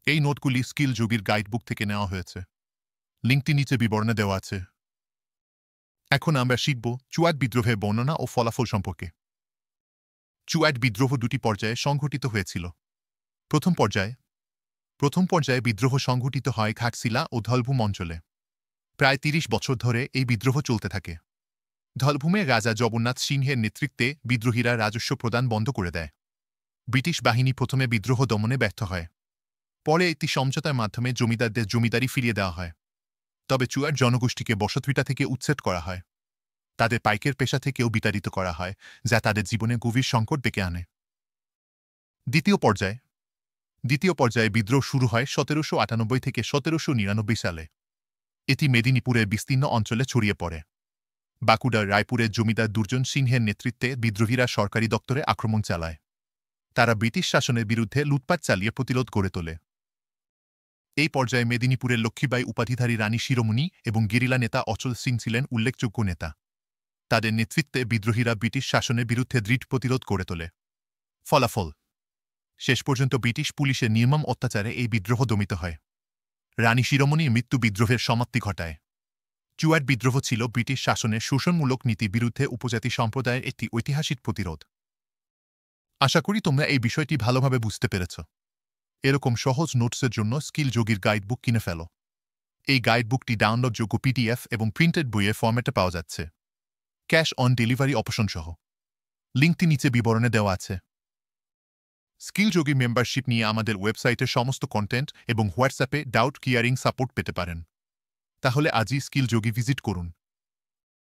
এই নোটগুলি স্কিল যোগীর গাইডবুক থেকে নেওয়া হয়েছে। লিঙ্কটি নিচে বিবরণে দেওয়া আছে। এখন আমরা শিখব চুয়াট বিদ্রোহের বর্ণনা ও ফলাফল সম্পর্কে। চুয়াট বিদ্রোহ দুটি পর্যায়ে সংঘটিত হয়েছিল। প্রথম পর্যায়ে বিদ্রোহ সংঘটিত হয় ঘাটশিলা ও ধলভূম অঞ্চলে। প্রায় ৩০ বছর ধরে এই বিদ্রোহ চলতে থাকে। ধলভূমে রাজা জগন্নাথ সিংহের নেতৃত্বে বিদ্রোহীরা রাজস্ব প্রদান বন্ধ করে দেয়। ব্রিটিশ বাহিনী প্রথমে বিদ্রোহ দমনে ব্যর্থ হয়। পরে একটি সমঝোতার মাধ্যমে জমিদারদের জমিদারি ফিরিয়ে দেওয়া হয়। তবে চুয়াট জনগোষ্ঠীকে বসতভিটা থেকে উচ্ছেদ করা হয়। তাদের পাইকের পেশা থেকেও বিতাড়িত করা হয়, যা তাদের জীবনে গভীর সংকট ডেকে আনে। দ্বিতীয় পর্যায়ে বিদ্রোহ শুরু হয় ১৭৯৮ থেকে ১৭৯৯ সালে। এটি মেদিনীপুরের বিস্তীর্ণ অঞ্চলে ছড়িয়ে পড়ে। বাঁকুড়ার রায়পুরের জমিদার দুর্জন সিংহের নেতৃত্বে বিদ্রোহীরা সরকারি দপ্তরে আক্রমণ চালায়। তারা ব্রিটিশ শাসনের বিরুদ্ধে লুটপাট চালিয়ে প্রতিরোধ গড়ে তোলে। এই পর্যায়ে মেদিনীপুরের লক্ষ্মীবাই উপাধিধারী রানী শিরোমণি এবং গেরিলা নেতা অচল সিং ছিলেন উল্লেখযোগ্য নেতা। তাদের নেতৃত্বে বিদ্রোহীরা ব্রিটিশ শাসনের বিরুদ্ধে দৃঢ় প্রতিরোধ গড়ে তোলে। ফলাফল: শেষ পর্যন্ত ব্রিটিশ পুলিশের নির্মম অত্যাচারে এই বিদ্রোহ দমিত হয়। রানী শিরোমণির মৃত্যু বিদ্রোহের সমাপ্তি ঘটায়। চুয়াট বিদ্রোহ ছিল ব্রিটিশ শাসনের শোষণমূলক নীতির বিরুদ্ধে উপজাতি সম্প্রদায়ের একটি ঐতিহাসিক প্রতিরোধ। আশা করি তোমরা এই বিষয়টি ভালোভাবে বুঝতে পেরেছ। এরকম সহজ নোটসের জন্য স্কিল যোগীর গাইডবুক কিনে ফেলো। এই গাইডবুকটি ডাউনলোডযোগ্য পিডিএফ এবং প্রিন্টেড বইয়ের ফরম্যাটে পাওয়া যাচ্ছে, ক্যাশ অন ডেলিভারি অপশন সহ। লিঙ্কটি নিচে বিবরণে দেওয়া আছে। স্কিল যোগী মেম্বারশিপ নিয়ে আমাদের ওয়েবসাইটে সমস্ত কন্টেন্ট এবং হোয়াটসঅ্যাপে ডাউট ক্লিয়ারিং সাপোর্ট পেতে পারেন। তাহলে আজই স্কিল যোগী ভিজিট করুন।